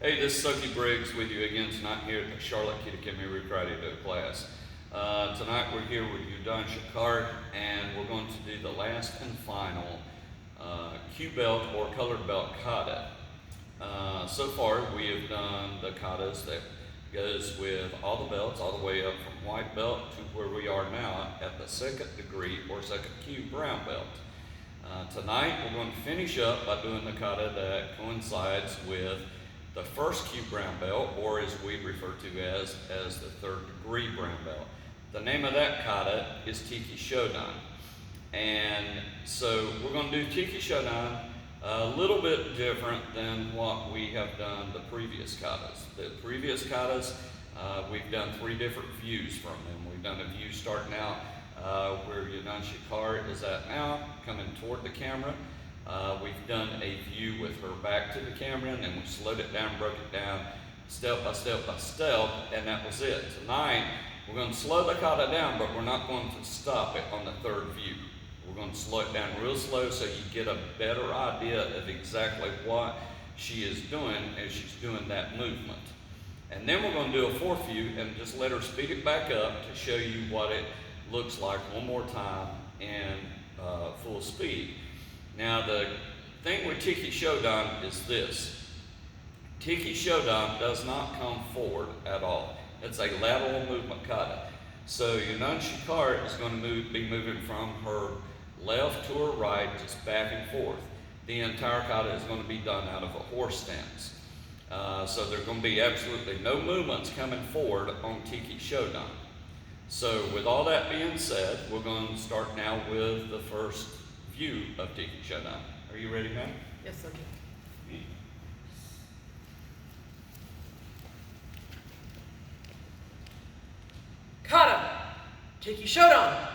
Hey, this is Soki Briggs with you again tonight here at the Charlotte Kidokime-ryu Karate-do class. Tonight we're here with Shodan and we're going to do the last and final Q belt or colored belt kata. So far we have done the katas that goes with all the belts all the way up from white belt to where we are now at the second degree or second Q brown belt. Tonight we're going to finish up by doing the kata that coincides with the first Q brown belt, or as we refer to as the third degree brown belt. The name of that kata is Tekki Shodan. And so we're going to do Tekki Shodan a little bit different than what we have done the previous katas. The previous katas, we've done three different views from them. We've done a view starting out where Shodan is at now, coming toward the camera. We've done a view with her back to the camera, and then we slowed it down, broke it down step by step by step, and that was it. Tonight, we're going to slow the kata down, but we're not going to stop it on the third view. We're going to slow it down real slow so you get a better idea of exactly what she is doing as she's doing that movement. And then we're going to do a fourth view and just let her speed it back up to show you what it looks like one more time in full speed. Now the thing with Tekki Shodan is this. Tekki Shodan does not come forward at all. It's a lateral movement kata. So Shodan is going to be moving from her left to her right, just back and forth. The entire kata is going to be done out of a horse stance. So there's going to be absolutely no movements coming forward on Tekki Shodan. So with all that being said, we're going to start now with the first view of Tekki Shodan. Are you ready, man? Yes, sir. Kata, Tekki Shodan.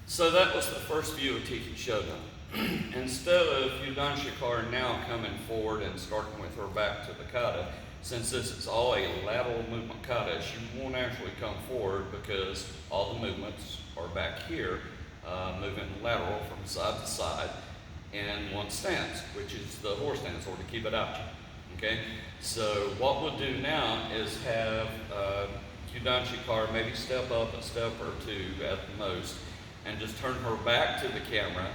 So that was the first view of Tekki Shodan. Instead of Shodan now coming forward and starting with her back to the kata, since this is all a lateral movement kata, she won't actually come forward because all the movements are back here, moving lateral from side to side in one stance, which is the horse stance, or to keep it out. Okay? So what we'll do now is have Shodan maybe step up a step or two at the most, and just turn her back to the camera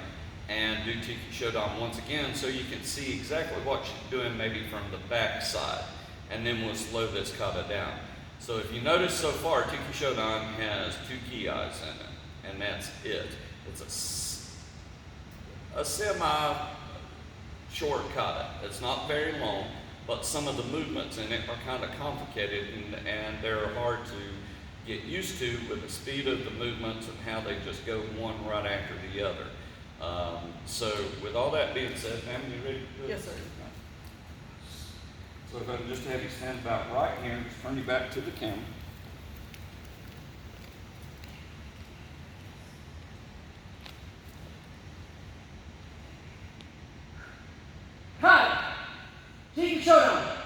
and do Tekki Shodan once again so you can see exactly what she's doing maybe from the back side. And then we'll slow this kata down. So if you notice so far, Tekki Shodan has two ki-eyes in it, and that's it. It's a semi-short kata. It's not very long, but some of the movements in it are kind of complicated and they're hard to get used to with the speed of the movements and how they just go one right after the other. So with all that being said, ma'am, you ready to do it? Yes, sir. So if I can just have you stand about right here and just turn you back to the camera. Kata, Tekki Shodan.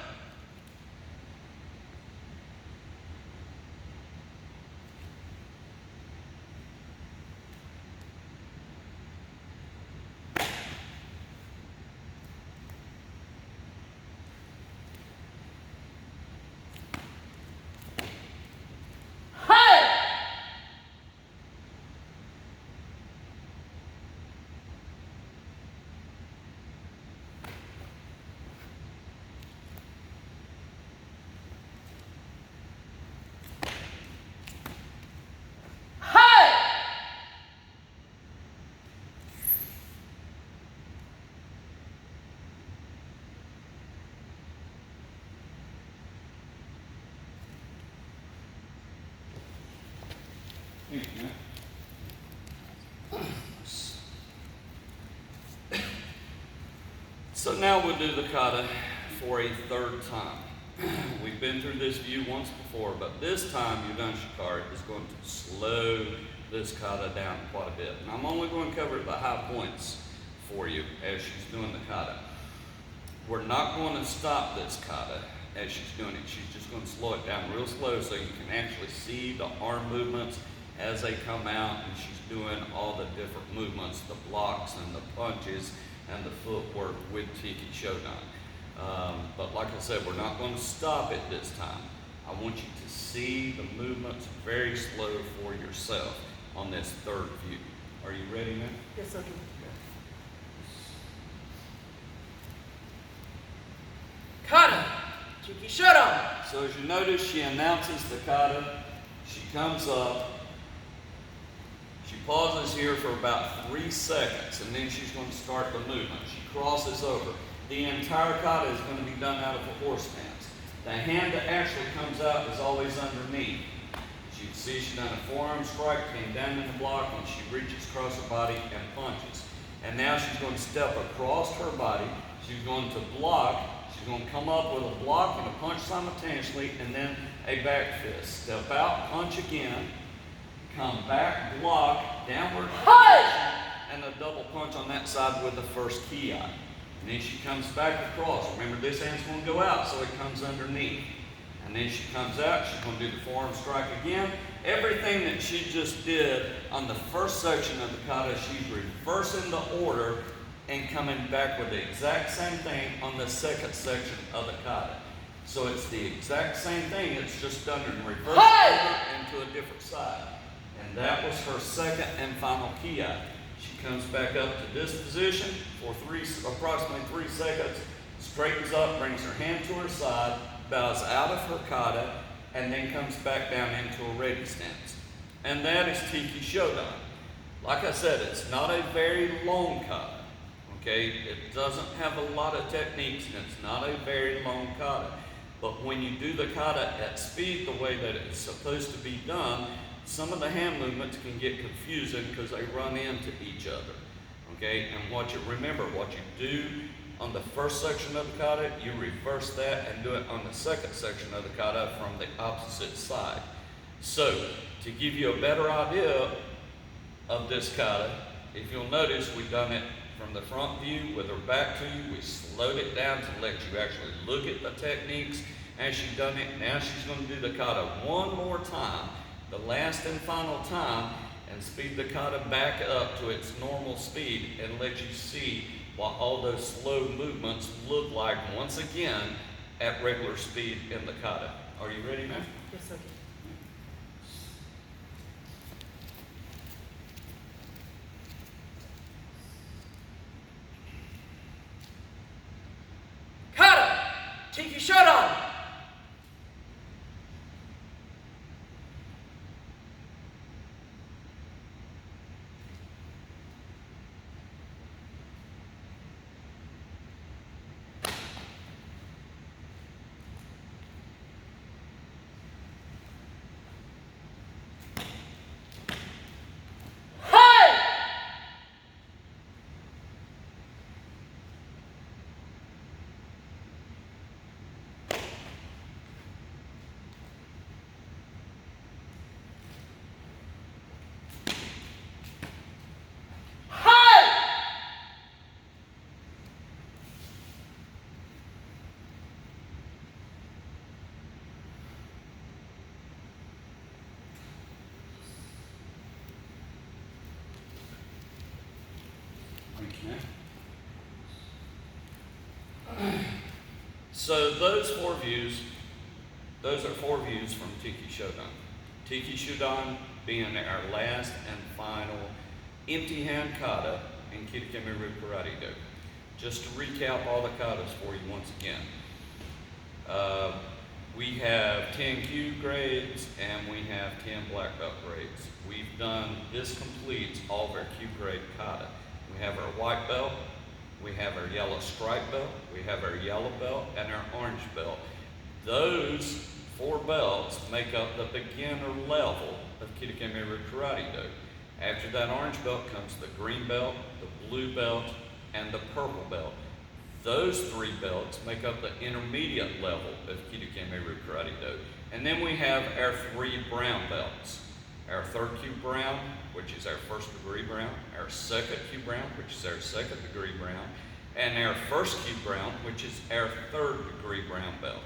So now we'll do the kata for a third time. We've been through this view once before, but this time Yudan Shikari is going to slow this kata down quite a bit. And I'm only going to cover the high points for you as she's doing the kata. We're not going to stop this kata as she's doing it. She's just going to slow it down real slow so you can actually see the arm movements as they come out, and she's doing all the different movements, the blocks and the punches and the footwork with Tekki Shodan. But like I said, we're not going to stop it this time. I want you to see the movements very slow for yourself on this third view. Are you ready now? Yes, sir. Kata, Tekki Shodan. So as you notice, she announces the kata. She comes up. She pauses here for about 3 seconds, and then she's going to start the movement. She crosses over. The entire kata is going to be done out of a horse stance. The hand that actually comes out is always underneath. As you can see, she's done a forearm strike, came down in the block, and she reaches across her body and punches. And now she's going to step across her body. She's going to block. She's going to come up with a block and a punch simultaneously, and then a back fist. Step out, punch again, come back, block, downward punch, and a double punch on that side with the first ki. And then she comes back across. Remember, this hand's going to go out, so it comes underneath. And then she comes out. She's going to do the forearm strike again. Everything that she just did on the first section of the kata, she's reversing the order and coming back with the exact same thing on the second section of the kata. So it's the exact same thing, it's just done in reverse order and to a different side. And that was her second and final ki. She comes back up to this position for approximately 3 seconds, straightens up, brings her hand to her side, bows out of her kata, and then comes back down into a ready stance. And that is Tekki Shodan. Like I said, it's not a very long kata. Okay, it doesn't have a lot of techniques, and it's not a very long kata. But when you do the kata at speed the way that it's supposed to be done, some of the hand movements can get confusing because they run into each other. Okay, and remember, what you do on the first section of the kata, you reverse that and do it on the second section of the kata from the opposite side. So, to give you a better idea of this kata, if you'll notice, we've done it from the front view with her back to you. We slowed it down to let you actually look at the techniques as she's done it. Now she's going to do the kata one more time, the last and final time, and speed the kata back up to its normal speed and let you see what all those slow movements look like once again at regular speed in the kata. Are you ready, man? Yes, sir. Kata, Tekki Shodan. So those are 4 views from Tekki Shodan. Tekki Shodan being our last and final empty hand kata in Kidokime-ryu Karate-do. Just to recap all the katas for you once again. We have 10 Q grades and we have 10 black belt grades. This completes all of our Q grade kata. We have our white belt, we have our yellow stripe belt, we have our yellow belt, and our orange belt. Those 4 belts make up the beginner level of Kidokime-ryu Karate-do. After that orange belt comes the green belt, the blue belt, and the purple belt. Those 3 belts make up the intermediate level of Kidokime-ryu Karate-do. And then we have our 3 brown belts. Our 3rd Q brown, which is our 1st degree brown, our 2nd Q brown, which is our 2nd degree brown, and our 1st Q brown, which is our 3rd degree brown belt.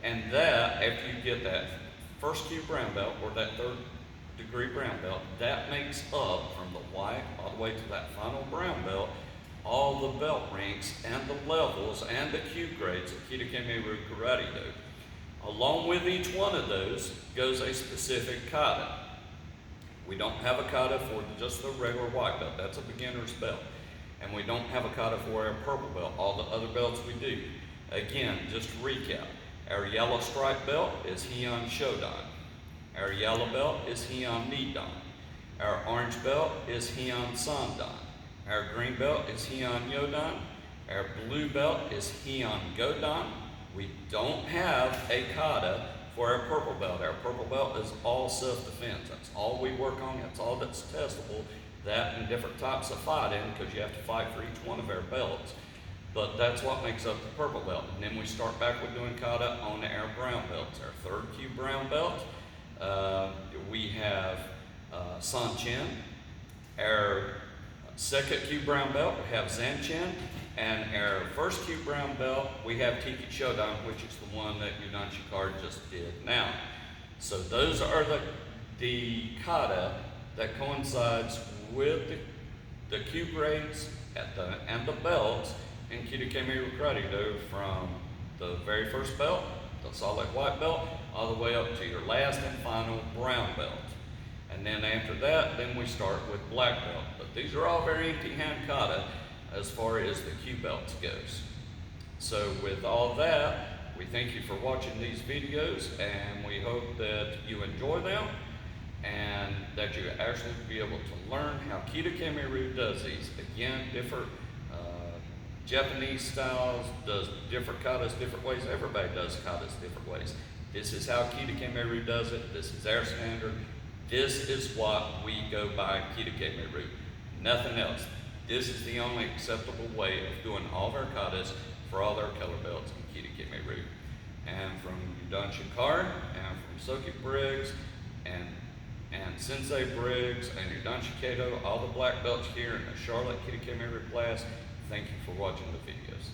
And that, after you get that 1st Q brown belt or that 3rd degree brown belt, that makes up from the white all the way to that final brown belt, all the belt ranks and the levels and the Q grades of Kidokime-ryu Karate-do. Along with each one of those goes a specific kata. We don't have a kata for just the regular white belt. That's a beginner's belt. And we don't have a kata for our purple belt. All the other belts we do. Again, just to recap. Our yellow stripe belt is Tekki Shodan. Our yellow belt is Tekki Nidan. Our orange belt is Tekki Sandan. Our green belt is Tekki Yodan. Our blue belt is Tekki Godan. We don't have a kata for our purple belt. Our purple belt is all self-defense. That's all we work on. That's all that's testable. That and different types of fighting, because you have to fight for each one of our belts. But that's what makes up the purple belt. And then we start back with doing kata on our brown belts. Our 3rd Q brown belt, we have San-Chen. Our 2nd Q brown belt, we have Zan-Chen. And our 1st Q brown belt, we have Tekki Shodan, which is the one that Yudan Shikar just did now. So those are the kata that coincides with the Q grades and the belts in Kidokime-ryu Karate-do, from the very first belt, the solid white belt, all the way up to your last and final brown belt. And then after that, then we start with black belt. But these are all very empty hand kata as far as the Q belts goes. So with all that, we thank you for watching these videos, and we hope that you enjoy them and that you actually be able to learn how Kidokime-ryu does these. Again, different Japanese styles does different katas different ways. Everybody does katas different ways. This is how Kidokime-ryu does it. This is our standard. This is what we go by Kidokime-ryu. Nothing else. This is the only acceptable way of doing all of our katas for all our color belts in Kidokime-ryu. And from Yudan Shikar, and from Soki Briggs, and Sensei Briggs, and Yudan Shikedo, all the black belts here in the Charlotte Kidokime-ryu class, thank you for watching the videos.